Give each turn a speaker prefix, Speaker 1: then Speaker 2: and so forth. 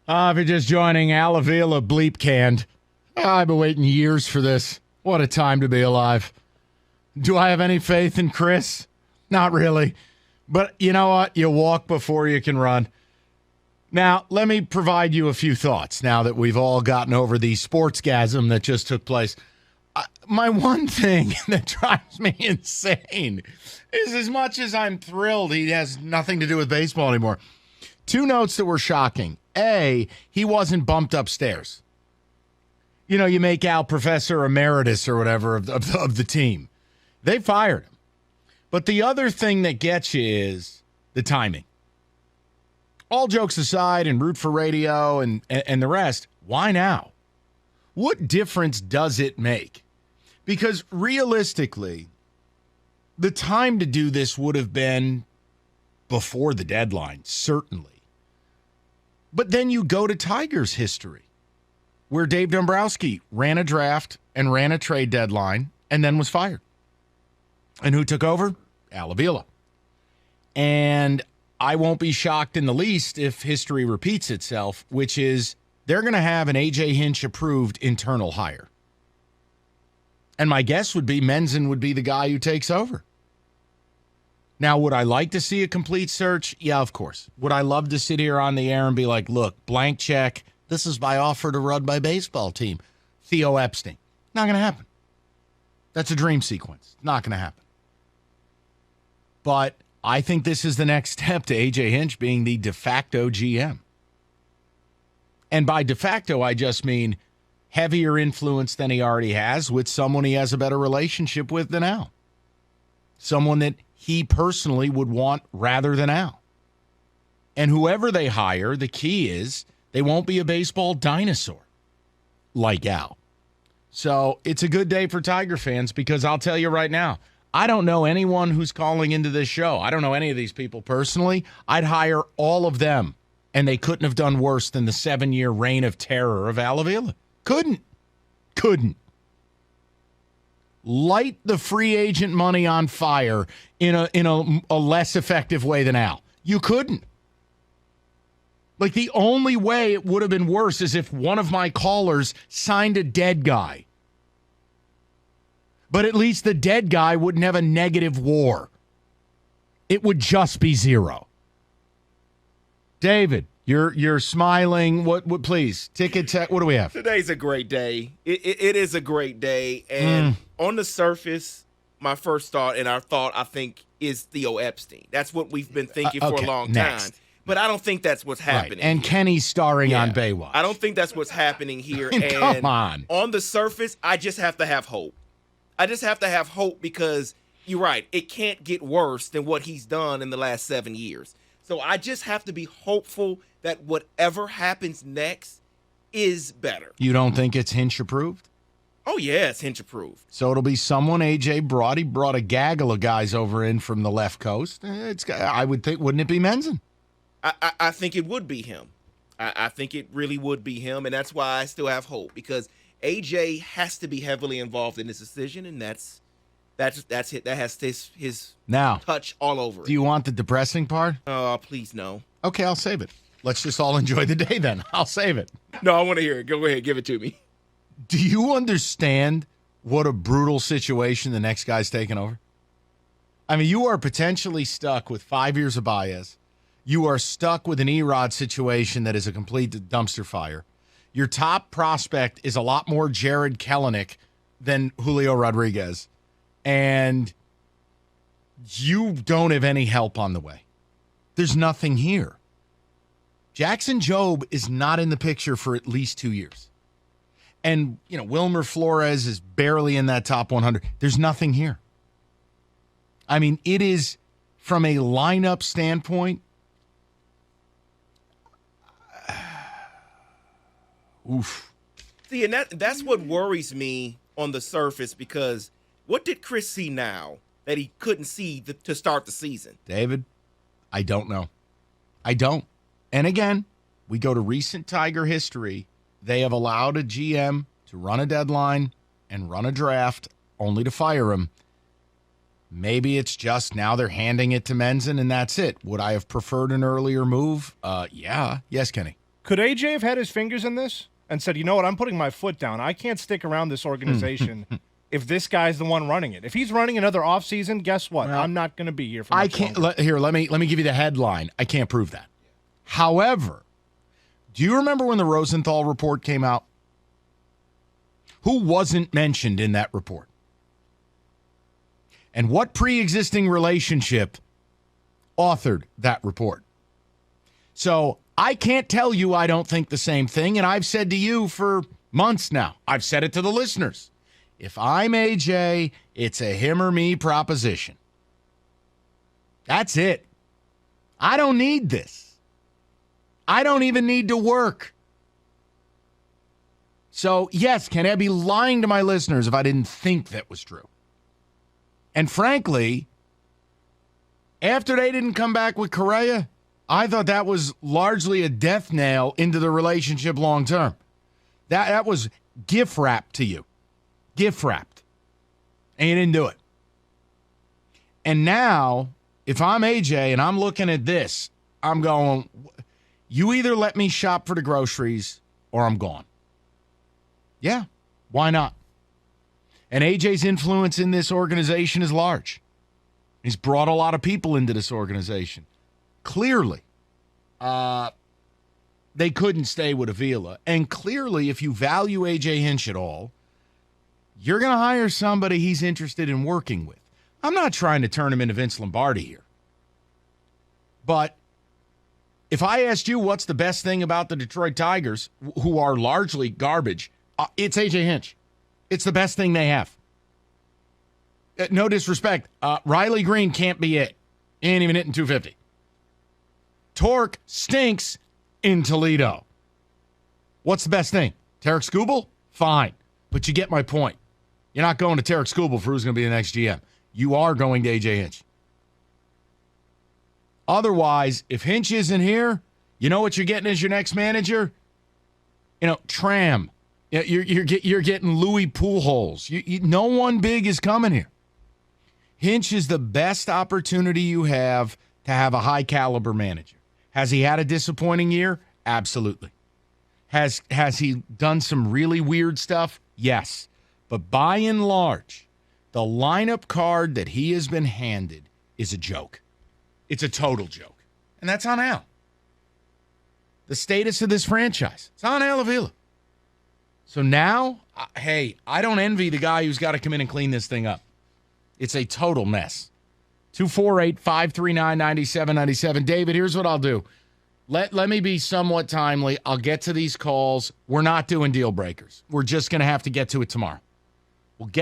Speaker 1: If you're just joining, Al Avila bleep canned. I've been waiting years for this. What a time to be alive. Do I have any faith in Chris? Not really. But you know what? You walk before you can run. Now, let me provide you a few thoughts now that we've all gotten over the sportsgasm that just took place. My one thing that drives me insane is, as much as I'm thrilled he has nothing to do with baseball anymore, two notes that were shocking. A, he wasn't bumped upstairs. You know, you make Al Professor Emeritus or whatever of the team. They fired him. But the other thing that gets you is the timing. All jokes aside, and Root for Radio and the rest, why now? What difference does it make? Because realistically, the time to do this would have been before the deadline, certainly. But then you go to Tigers history, where Dave Dombrowski ran a draft and ran a trade deadline and then was fired. And who took over? Al Avila. And I won't be shocked in the least if history repeats itself, which is they're going to have an AJ Hinch approved internal hire. And my guess would be Menzen would be the guy who takes over. Now, would I like to see a complete search? Yeah, of course. Would I love to sit here on the air and be like, look, blank check, this is my offer to run my baseball team. Theo Epstein. Not going to happen. That's a dream sequence. Not going to happen. But I think this is the next step to AJ Hinch being the de facto GM. And by de facto, I just mean heavier influence than he already has with someone he has a better relationship with than Al. Someone that he personally would want rather than Al. And whoever they hire, the key is they won't be a baseball dinosaur like Al. So it's a good day for Tiger fans, because I'll tell you right now, I don't know anyone who's calling into this show. I don't know any of these people personally. I'd hire all of them, and they couldn't have done worse than the 7-year reign of terror of Al Avila. Couldn't. Light the free agent money on fire in a less effective way than Al. You couldn't. Like, the only way it would have been worse is if one of my callers signed a dead guy. But at least the dead guy wouldn't have a negative WAR. It would just be zero. David, you're smiling. What? Please, ticket tech. What do we have?
Speaker 2: Today's a great day. It is a great day. And on the surface, my first thought and our thought, I think, is Theo Epstein. That's what we've been thinking for a long time. But I don't think that's what's happening.
Speaker 1: Right. And
Speaker 2: here.
Speaker 1: Kenny's starring on Baywatch.
Speaker 2: I don't think that's what's happening here.
Speaker 1: And
Speaker 2: come
Speaker 1: on.
Speaker 2: On the surface, I just have to have hope. Because you're right. It can't get worse than what he's done in the last 7 years. So I just have to be hopeful that whatever happens next is better.
Speaker 1: You don't think it's Hinch approved?
Speaker 2: Oh, yeah, it's Hinch approved.
Speaker 1: So it'll be someone AJ brought. He brought a gaggle of guys over in from the left coast. I would think, wouldn't it be Menzen?
Speaker 2: I think it would be him. I think it really would be him, and that's why I still have hope, because AJ has to be heavily involved in this decision, and that's it. That has his
Speaker 1: now
Speaker 2: touch all over it.
Speaker 1: Do you want the depressing part?
Speaker 2: Oh, please no.
Speaker 1: Okay, I'll save it. Let's just all enjoy the day then. I'll save it.
Speaker 2: No, I want to hear it. Go ahead, give it to me.
Speaker 1: Do you understand what a brutal situation the next guy's taking over? I mean, you are potentially stuck with 5 years of Baez. You are stuck with an Erod situation that is a complete dumpster fire. Your top prospect is a lot more Jared Kelenic than Julio Rodriguez. And you don't have any help on the way. There's nothing here. Jackson Jobe is not in the picture for at least 2 years. And, Wilmer Flores is barely in that top 100. There's nothing here. I mean, it is, from a lineup standpoint, oof.
Speaker 2: See, and that's what worries me on the surface, because what did Chris see now that he couldn't see to start the season?
Speaker 1: David, I don't know. I don't. And again, we go to recent Tiger history. They have allowed a GM to run a deadline and run a draft only to fire him. Maybe it's just now they're handing it to Menzen and that's it. Would I have preferred an earlier move? Yeah. Yes, Kenny.
Speaker 3: Could AJ have had his fingers in this and said, you know what, I'm putting my foot down. I can't stick around this organization if this guy's the one running it. If he's running another offseason, guess what? Well, I'm not going to be here for much longer.
Speaker 1: Let me give you the headline. I can't prove that. However, do you remember when the Rosenthal report came out? Who wasn't mentioned in that report? And what pre-existing relationship authored that report? So I can't tell you I don't think the same thing, and I've said to you for months now. I've said it to the listeners. If I'm AJ, it's a him or me proposition. That's it. I don't need this. I don't even need to work. So, yes, can I be lying to my listeners if I didn't think that was true? And frankly, after they didn't come back with Correa, I thought that was largely a death nail into the relationship long term. That was gift wrapped to you. Gift wrapped. And you didn't do it. And now, if I'm AJ and I'm looking at this, I'm going, you either let me shop for the groceries or I'm gone. Yeah, why not? And AJ's influence in this organization is large. He's brought a lot of people into this organization. Clearly, they couldn't stay with Avila. And clearly, if you value AJ Hinch at all, you're going to hire somebody he's interested in working with. I'm not trying to turn him into Vince Lombardi here. But if I asked you what's the best thing about the Detroit Tigers, who are largely garbage, it's AJ Hinch. It's the best thing they have. No disrespect. Riley Green can't be it. He ain't even hitting 250. Torque stinks in Toledo. What's the best thing? Tarek Skubal? Fine. But you get my point. You're not going to Tarek Skubal for who's going to be the next GM. You are going to AJ Hinch. Otherwise, if Hinch isn't here, you know what you're getting as your next manager? Tram. You're getting Louis Pujols. No one big is coming here. Hinch is the best opportunity you have to have a high-caliber manager. Has he had a disappointing year? Absolutely. Has he done some really weird stuff? Yes. But by and large, the lineup card that he has been handed is a joke. It's a total joke. And that's on Al. The status of this franchise. It's on Al Avila. So now, hey, I don't envy the guy who's got to come in and clean this thing up. It's a total mess. 248-539-9797. David, here's what I'll do. Let me be somewhat timely. I'll get to these calls. We're not doing deal breakers. We're just going to have to get to it tomorrow.